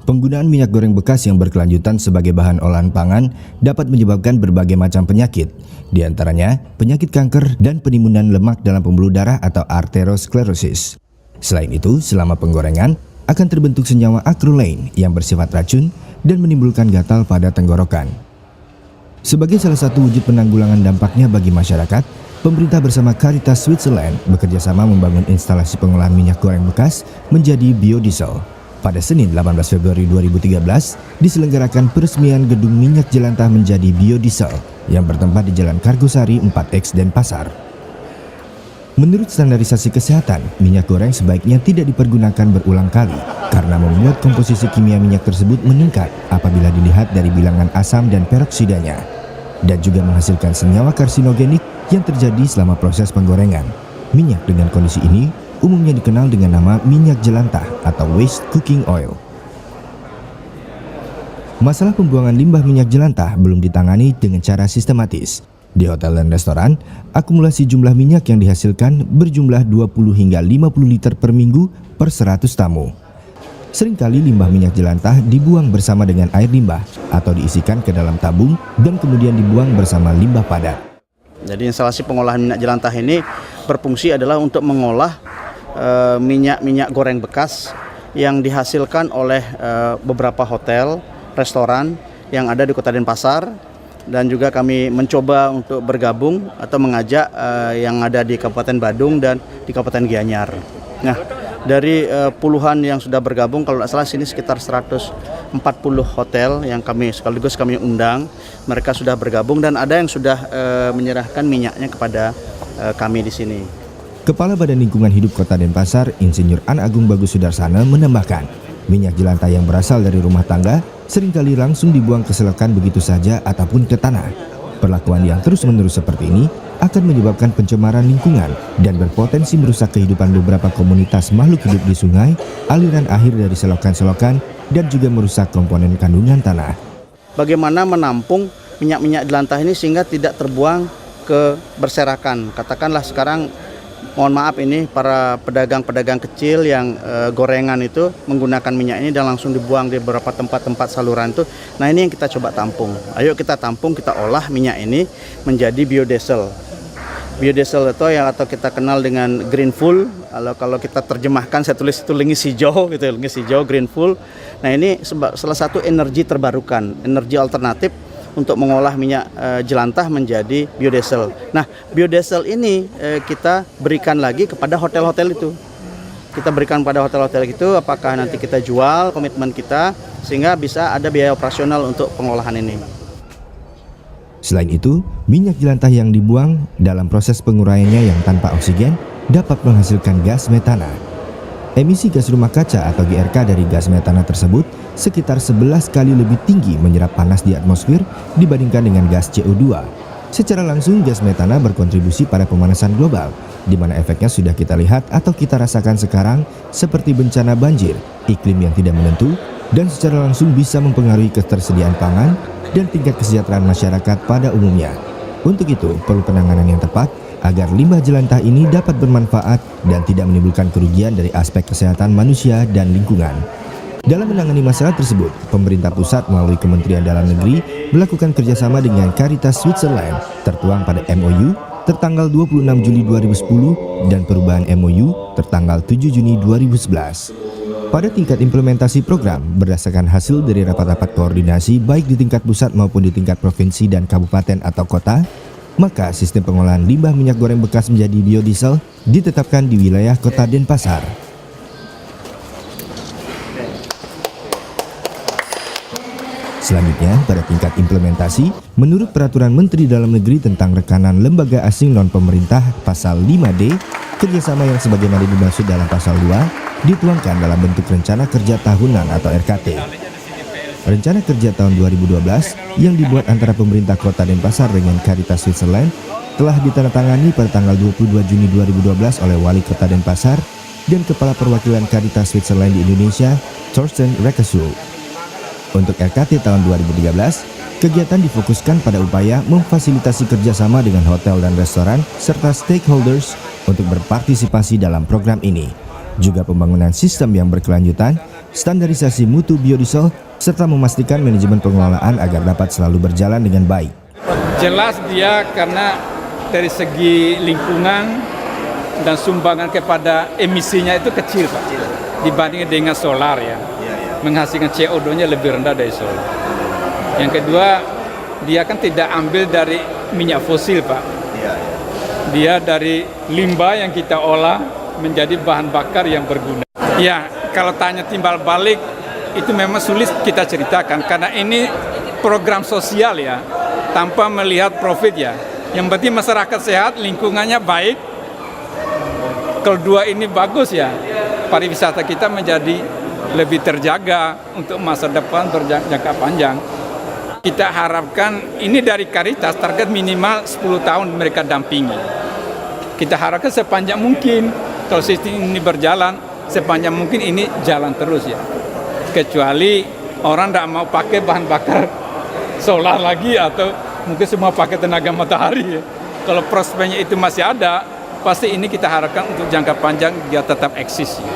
Penggunaan minyak goreng bekas yang berkelanjutan sebagai bahan olahan pangan dapat menyebabkan berbagai macam penyakit, di antaranya penyakit kanker dan penimbunan lemak dalam pembuluh darah atau arteriosklerosis. Selain itu, selama penggorengan akan terbentuk senyawa acrolein yang bersifat racun dan menimbulkan gatal pada tenggorokan. Sebagai salah satu wujud penanggulangan dampaknya bagi masyarakat, pemerintah bersama Caritas Switzerland bekerjasama membangun instalasi pengolahan minyak goreng bekas menjadi biodiesel. Pada Senin 18 Februari 2013, diselenggarakan peresmian gedung minyak jelantah menjadi biodiesel yang bertempat di Jalan Kargosari 4X Denpasar. Menurut standarisasi kesehatan, minyak goreng sebaiknya tidak dipergunakan berulang kali karena membuat komposisi kimia minyak tersebut meningkat apabila dilihat dari bilangan asam dan peroksidanya, dan juga menghasilkan senyawa karsinogenik yang terjadi selama proses penggorengan. Minyak dengan kondisi ini umumnya dikenal dengan nama minyak jelantah atau waste cooking oil. Masalah pembuangan limbah minyak jelantah belum ditangani dengan cara sistematis. Di hotel dan restoran, akumulasi jumlah minyak yang dihasilkan berjumlah 20 hingga 50 liter per minggu per 100 tamu. Seringkali limbah minyak jelantah dibuang bersama dengan air limbah atau diisikan ke dalam tabung dan kemudian dibuang bersama limbah padat. Jadi instalasi pengolahan minyak jelantah ini berfungsi adalah untuk mengolah minyak goreng bekas yang dihasilkan oleh beberapa hotel, restoran yang ada di Kota Denpasar, dan juga kami mencoba untuk bergabung atau mengajak yang ada di Kabupaten Badung dan di Kabupaten Gianyar. Nah, dari puluhan yang sudah bergabung, kalau tidak salah sini sekitar 140 hotel yang sekaligus kami undang, mereka sudah bergabung dan ada yang sudah menyerahkan minyaknya kepada kami di sini. Kepala Badan Lingkungan Hidup Kota Denpasar, Insinyur An Agung Bagus Sudarsana menambahkan, minyak jelantah yang berasal dari rumah tangga seringkali langsung dibuang ke selokan begitu saja ataupun ke tanah. Perlakuan yang terus-menerus seperti ini akan menyebabkan pencemaran lingkungan dan berpotensi merusak kehidupan beberapa komunitas makhluk hidup di sungai, aliran air dari selokan-selokan, dan juga merusak komponen kandungan tanah. Bagaimana menampung minyak-minyak jelantah ini sehingga tidak terbuang ke berserakan? Katakanlah sekarang, mohon maaf ini para pedagang-pedagang kecil yang gorengan itu menggunakan minyak ini dan langsung dibuang di beberapa tempat-tempat saluran itu. Nah, ini yang kita coba tampung. Ayo kita tampung, kita olah minyak ini menjadi biodiesel. Biodiesel itu yang atau kita kenal dengan green fuel. Kalau kita terjemahkan, saya tulis itu lengis hijau gitu, lengis hijau, green fuel. Nah, ini salah satu energi terbarukan, energi alternatif untuk mengolah minyak jelantah menjadi biodiesel. Nah, biodiesel ini kita berikan lagi kepada hotel-hotel itu. Kita berikan pada hotel-hotel itu, apakah nanti kita jual, komitmen kita, sehingga bisa ada biaya operasional untuk pengolahan ini. Selain itu, minyak jelantah yang dibuang dalam proses penguraiannya yang tanpa oksigen dapat menghasilkan gas metana. Emisi gas rumah kaca atau GRK dari gas metana tersebut sekitar 11 kali lebih tinggi menyerap panas di atmosfer dibandingkan dengan gas CO2. Secara langsung, gas metana berkontribusi pada pemanasan global, di mana efeknya sudah kita lihat atau kita rasakan sekarang seperti bencana banjir, iklim yang tidak menentu, dan secara langsung bisa mempengaruhi ketersediaan pangan dan tingkat kesejahteraan masyarakat pada umumnya. Untuk itu, perlu penanganan yang tepat agar limbah jelantah ini dapat bermanfaat dan tidak menimbulkan kerugian dari aspek kesehatan manusia dan lingkungan. Dalam menangani masalah tersebut, pemerintah pusat melalui Kementerian Dalam Negeri melakukan kerjasama dengan Caritas Switzerland tertuang pada MOU tertanggal 26 Juli 2010 dan perubahan MOU tertanggal 7 Juni 2011. Pada tingkat implementasi program, berdasarkan hasil dari rapat-rapat koordinasi baik di tingkat pusat maupun di tingkat provinsi dan kabupaten atau kota, maka sistem pengolahan limbah minyak goreng bekas menjadi biodiesel ditetapkan di wilayah Kota Denpasar. Selanjutnya, pada tingkat implementasi, menurut Peraturan Menteri Dalam Negeri tentang Rekanan Lembaga Asing Non-Pemerintah Pasal 5D, kerjasama yang sebagaimana dimaksud dalam Pasal 2 dituangkan dalam bentuk Rencana Kerja Tahunan atau RKT. Rencana Kerja tahun 2012 yang dibuat antara pemerintah Kota Denpasar dengan Caritas Switzerland telah ditandatangani pada tanggal 22 Juni 2012 oleh Wali Kota Denpasar dan Kepala Perwakilan Caritas Switzerland di Indonesia, Thorsten Rekesul. Untuk RKT tahun 2013, kegiatan difokuskan pada upaya memfasilitasi kerjasama dengan hotel dan restoran serta stakeholders untuk berpartisipasi dalam program ini. Juga pembangunan sistem yang berkelanjutan standarisasi mutu biodiesel, serta memastikan manajemen pengelolaan agar dapat selalu berjalan dengan baik. Jelas dia karena dari segi lingkungan dan sumbangan kepada emisinya itu kecil Pak, dibandingkan dengan solar ya. Menghasilkan CO2-nya lebih rendah dari solar. Yang kedua, dia kan tidak ambil dari minyak fosil Pak. Dia dari limbah yang kita olah menjadi bahan bakar yang berguna. Ya, kalau tanya timbal balik itu memang sulit kita ceritakan karena ini program sosial ya, tanpa melihat profit ya. Yang penting masyarakat sehat, lingkungannya baik. Kalau dua ini bagus ya, pariwisata kita menjadi lebih terjaga untuk masa depan berjangka panjang. Kita harapkan ini dari Caritas target minimal 10 tahun mereka dampingi. Kita harapkan sepanjang mungkin kalau sistem ini berjalan, sepanjang mungkin ini jalan terus ya. Kecuali orang tidak mau pakai bahan bakar solar lagi atau mungkin semua pakai tenaga matahari ya. Kalau prospeknya itu masih ada, pasti ini kita harapkan untuk jangka panjang dia tetap eksis ya.